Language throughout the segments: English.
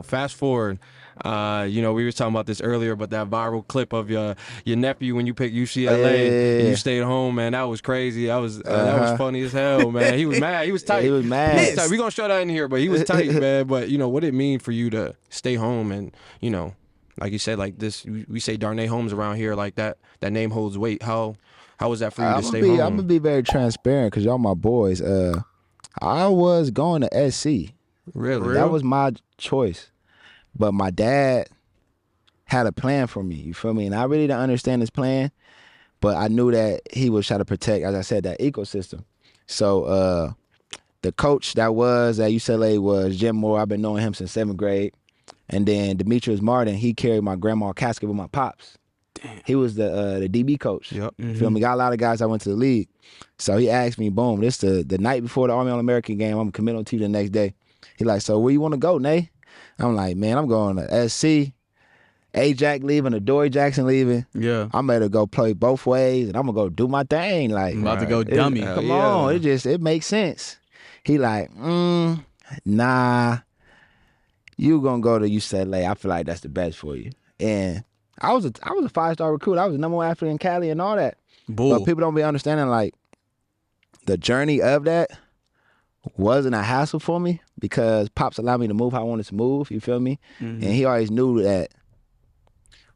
fast forward. We were talking about this earlier, but that viral clip of your nephew when you picked UCLA and you stayed home, man, that was crazy. That was funny as hell, man. He was mad. He was tight. He was mad. We're gonna show that in here, but he was tight, man. But what did it mean for you to stay home and like you said, like this, we say Darnay Holmes around here, like that name holds weight. How was that for you to stay home? I'm gonna be very transparent because y'all my boys. I was going to SC. Really? That was my choice. But my dad had a plan for me, you feel me? And I really didn't understand his plan, but I knew that he was trying to protect, as I said, that ecosystem. So the coach that was at UCLA was Jim Moore. I've been knowing him since 7th grade. And then Demetrius Martin, he carried my grandma's casket with my pops. Damn. He was the DB coach. Yep. You feel me? Got a lot of guys that went to the league. So he asked me, boom, this the night before the Army All-American game, I'm committing on to you the next day. He like, so where you want to go, Nay? I'm like, man, I'm going to SC. A-Jack leaving, Adoree Jackson leaving. Yeah. I'm ready to go play both ways, and I'm going to go do my thing. Like, I'm about to go dummy. Come on. It makes sense. He like, nah, you going to go to UCLA. I feel like that's the best for you. And I was a 5-star recruit. I was the number 1 athlete in Cali and all that. Bull. But people don't be understanding, like, the journey of that wasn't a hassle for me because Pops allowed me to move how I wanted to move, you feel me? And he always knew that,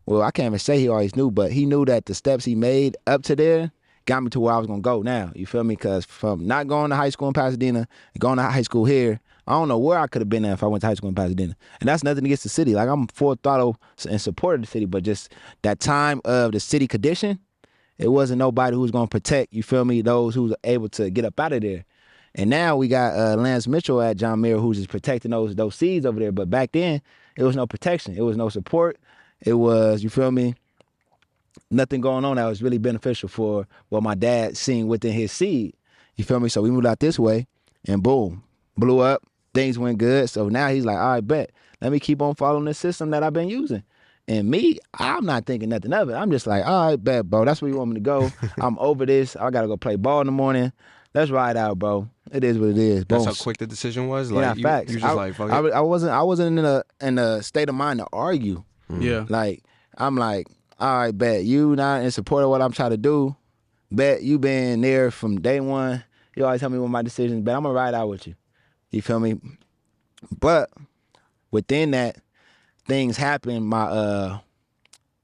well, I can't even say he always knew, but he knew that the steps he made up to there got me to where I was going to go now, you feel me? Because from not going to high school in Pasadena and going to high school here, I don't know where I could have been at if I went to high school in Pasadena. And that's nothing against the city. Like, I'm full throttle in support of the city, but just that time of the city condition, it wasn't nobody who was going to protect, you feel me, those who was able to get up out of there. And now we got Lance Mitchell at John Muir who's just protecting those seeds over there. But back then, it was no protection. It was no support. It was, you feel me, nothing going on that was really beneficial for what my dad seen within his seed. You feel me? So we moved out this way, and boom, blew up. Things went good. So now he's like, all right, bet. Let me keep on following this system that I've been using. And me, I'm not thinking nothing of it. I'm just like, all right, bet, bro. That's where you want me to go. I'm over this. I got to go play ball in the morning. Let's ride out, bro. It is what it is. That's Boom. how quick the decision was? Yeah, Like, facts. You just like, fuck it. I wasn't in a state of mind to argue. Yeah. Like, I'm like, all right, bet. You not in support of what I'm trying to do. Bet you been there from day one. You always tell me what my decisions, bet I'm going to ride out with you. You feel me? But within that, things happened my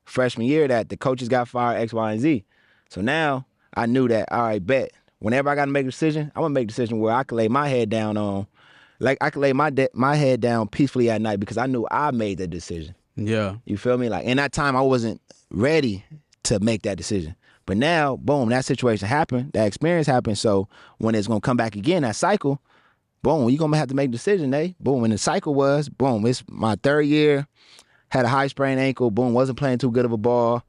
freshman year that the coaches got fired, X, Y, and Z. So now I knew that, all right, bet. Whenever I got to make a decision, I'm going to make a decision where I can lay my head down on, like I can lay my head down peacefully at night because I knew I made the decision. Yeah. You feel me? Like, in that time, I wasn't ready to make that decision. But now, boom, that situation happened, that experience happened. So when it's going to come back again, that cycle, boom, you're going to have to make a decision, eh? Boom, and the cycle was, boom, it's my 3rd year, had a high sprained ankle, boom, wasn't playing too good of a ball,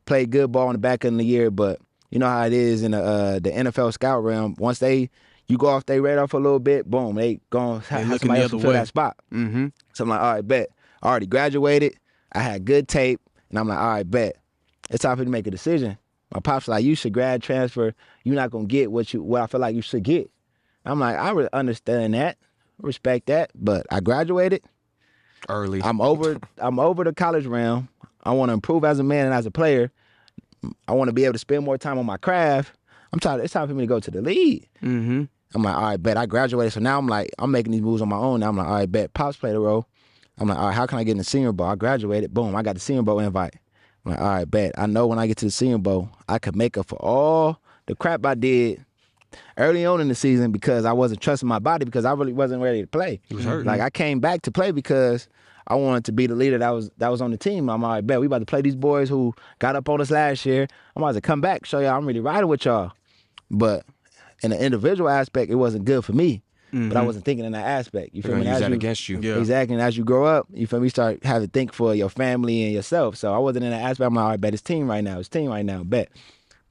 played good ball in the back end of the year, but you know how it is in the NFL scout realm. Once you go off their radar for a little bit, boom, they going to have somebody else to fill that spot. Mm-hmm. So I'm like, all right, bet. I already graduated. I had good tape. And I'm like, all right, bet. It's time for me to make a decision. My pops like, you should grad transfer. You're not going to get what I feel like you should get. I'm like, I really understand that, respect that, but I graduated. Early. I'm over the college realm. I want to improve as a man and as a player. I want to be able to spend more time on my craft. It's time for me to go to the league. Mm-hmm. I'm like, all right, bet. I graduated. So now I'm making these moves on my own. Now I'm like, all right, bet. Pops played a role. I'm like, all right, how can I get in the Senior Bowl? I graduated. Boom, I got the Senior Bowl invite. I'm like, all right, bet. I know when I get to the Senior Bowl, I could make up for all the crap I did early on in the season because I wasn't trusting my body because I really wasn't ready to play. He was hurt. Like, I came back to play because I wanted to be the leader that was on the team. I'm like, bet, we about to play these boys who got up on us last year. I'm about to come back, show y'all I'm really riding with y'all. But in the individual aspect, it wasn't good for me. Mm-hmm. But I wasn't thinking in that aspect. You feel me? Use that against you. Yeah. Exactly. And as you grow up, you feel me, start having to think for your family and yourself. So I wasn't in that aspect. I'm like, all right, bet, it's team right now. It's team right now, bet.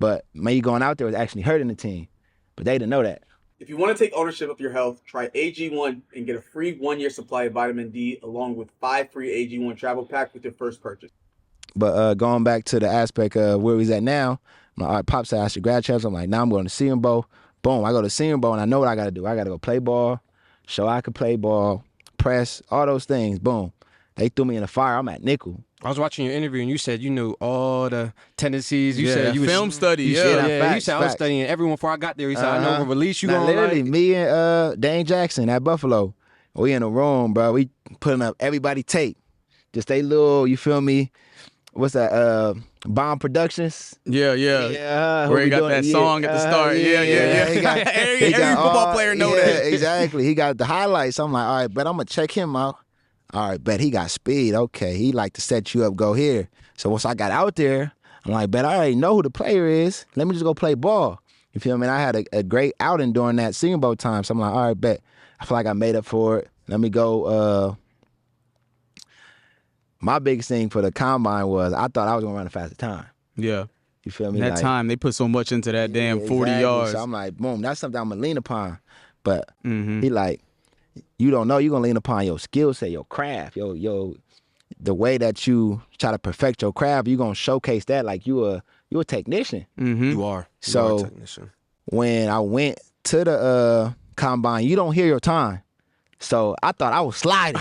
But me going out there was actually hurting the team. But they didn't know that. If you want to take ownership of your health, try AG1 and get a free 1-year supply of vitamin D along with 5 free AG1 travel packs with your first purchase. But going back to the aspect of where he's at now, my all right, Pop said I should grad champs. I'm like, now I'm going to Senior Bowl. Boom, I go to Senior Bowl and I know what I got to do. I got to go play ball, show I can play ball, press, all those things. Boom. They threw me in the fire. I'm at nickel. I was watching your interview and you said you knew all the tendencies. You said you was film study. You Yeah, said, facts, you said I was studying everyone before I got there. He said I know what release you now, gonna literally, like. me and Dane Jackson at Buffalo, we in a room, bro. We putting up everybody tape. Just they little, you feel me? What's that? Bomb Productions. Yeah. Where he got that song at the start. Yeah. Every football player know that. Exactly. He got the highlights. I'm like, all right, but I'm gonna check him out. All right, bet he got speed. Okay, he like to set you up, go here. So once I got out there, I'm like, bet I already know who the player is. Let me just go play ball. You feel me? And I had a great outing during that Senior Bowl time. So I'm like, all right, bet. I feel like I made up for it. Let me go. My biggest thing for the combine was I thought I was gonna run a faster time. Yeah. You feel me? That time they put so much into that damn 40 exactly. yards. So I'm like, boom, that's something I'm gonna lean upon. But he like, you don't know, you're gonna lean upon your skill set, your craft, the way that you try to perfect your craft, you're gonna showcase that like you a technician. You are. So you are a technician. When I went to the combine, you don't hear your time. So I thought I was sliding.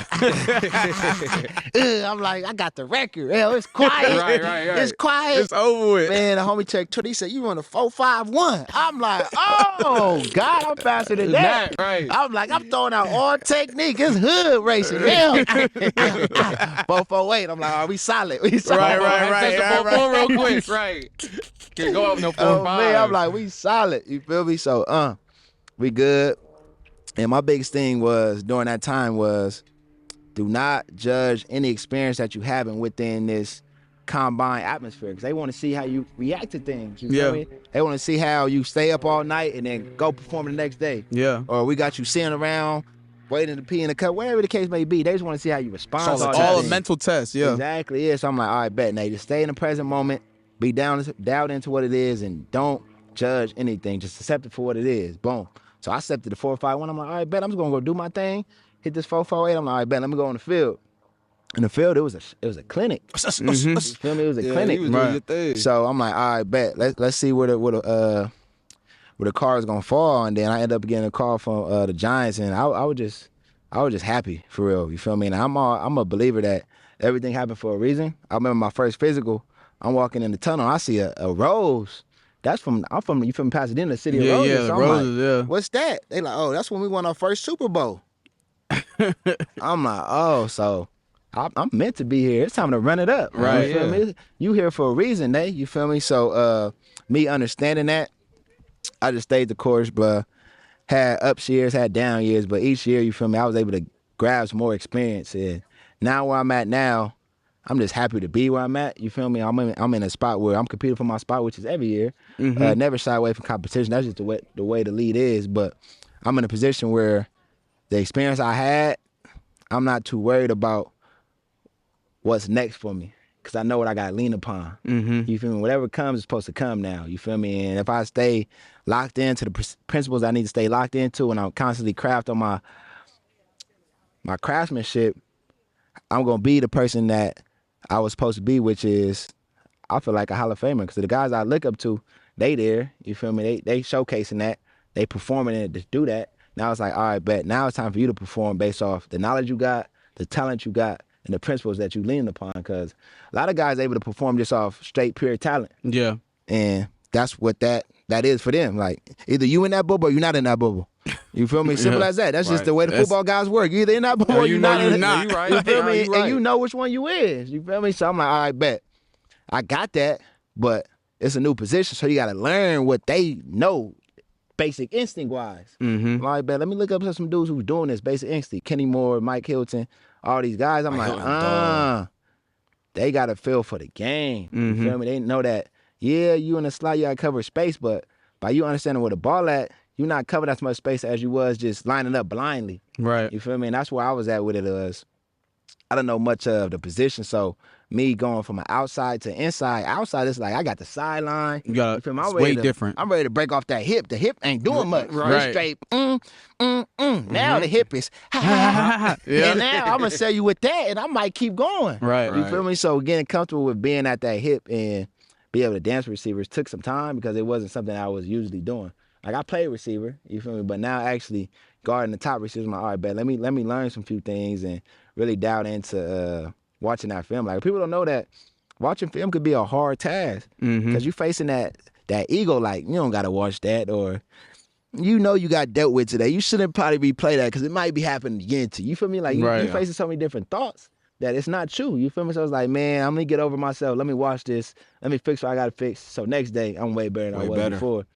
I'm like, I got the record. Hell, it's quiet. Right. It's quiet. It's over with. Man, the homie checked 20. He said, you run a 4.51. I'm like, oh, God, I'm faster than that. Right. I'm like, I'm throwing out all technique. It's hood racing. Hell. 4.48. I'm like, are we solid? We solid. Right. Real quick. Right. Can't go up no 4.5. Oh, man, I'm like, we solid. You feel me? So, we good. And my biggest thing was during that time was do not judge any experience that you having within this combine atmosphere because they want to see how you react to things. You feel me? They want to see how you stay up all night and then go perform the next day. Yeah. Or we got you sitting around waiting to pee in the cup, whatever the case may be. They just want to see how you respond. So all a mental test, yeah. Exactly, yeah. So I'm like, all right, bet. Now just stay in the present moment, be down into what it is, and don't judge anything. Just accept it for what it is. Boom. So I accepted the 4.51. I'm like, all right, bet. I'm just gonna go do my thing. Hit this 4.48. I'm like, all right, bet. Let me go on the field. In the field, it was a clinic. You feel me? It was a clinic. You was doing your thing. So I'm like, all right, bet. Let's see where the car is gonna fall. And then I end up getting a call from the Giants, and I was just happy for real. You feel me? And I'm a believer that everything happened for a reason. I remember my first physical. I'm walking in the tunnel. I see a rose. I'm from you from Pasadena, the city of roses. Yeah, so I'm roses, like, what's that? They like, oh, that's when we won our first Super Bowl. I'm like, oh, so I'm meant to be here. It's time to run it up. Right. You feel me? You here for a reason, you feel me? So me understanding that, I just stayed the course, but had up years, had down years, but each year, you feel me, I was able to grab some more experience. And now where I'm at now, I'm just happy to be where I'm at. You feel me? I'm in a spot where I'm competing for my spot, which is every year. Never shy away from competition. That's just the way the lead is. But I'm in a position where the experience I had, I'm not too worried about what's next for me because I know what I got to lean upon. You feel me? Whatever comes is supposed to come now. You feel me? And if I stay locked into the principles I need to stay locked into and I'm constantly craft on my craftsmanship, I'm going to be the person that I was supposed to be, which is, I feel like a Hall of Famer. Because the guys I look up to, they there. You feel me? They showcasing that. They performing it to do that. Now it's like, all right, bet. Now it's time for you to perform based off the knowledge you got, the talent you got, and the principles that you lean upon. Because a lot of guys are able to perform just off straight, pure talent. Yeah. And that's what that is for them. Like, either you in that bubble or you're not in that bubble. You feel me? Simple as that. That's just the way the football guys work. You either in that bubble or you're not. You're right. You feel me? Right. And you know which one you is. You feel me? So I'm like, all right, bet. I got that, but it's a new position, so you got to learn what they know, basic instinct-wise. I'm like, bet, let me look up some dudes who's doing this basic instinct. Kenny Moore, Mike Hilton, all these guys. I'm like, they got a feel for the game. You feel me? They know that, yeah, you in the slot, you got to cover space, but by you understanding where the ball at, you're not covering as much space as you was just lining up blindly. Right. You feel me? And that's where I was at with it. I don't know much of the position, so me going from an outside to inside, outside it's like I got the sideline. You feel me? It's way different. I'm ready to break off that hip. The hip ain't doing much. Right. It's straight. Now the hip is Yeah. And now I'm gonna sell you with that, and I might keep going. Right. You feel me? So getting comfortable with being at that hip and be able to dance with receivers took some time because it wasn't something I was usually doing. Like I played receiver, you feel me? But now actually guarding the top receivers, I'm like, all right, bet, let me learn some few things and really dive into watching that film. Like people don't know that watching film could be a hard task because you facing that ego. Like you don't gotta watch that, or you know you got dealt with today. You shouldn't probably replay that because it might be happening again to you. You feel me? Like you facing so many different thoughts that it's not true. You feel me? So it's like, man, I'm gonna get over myself. Let me watch this. Let me fix what I gotta fix. So next day I'm way better than I was before.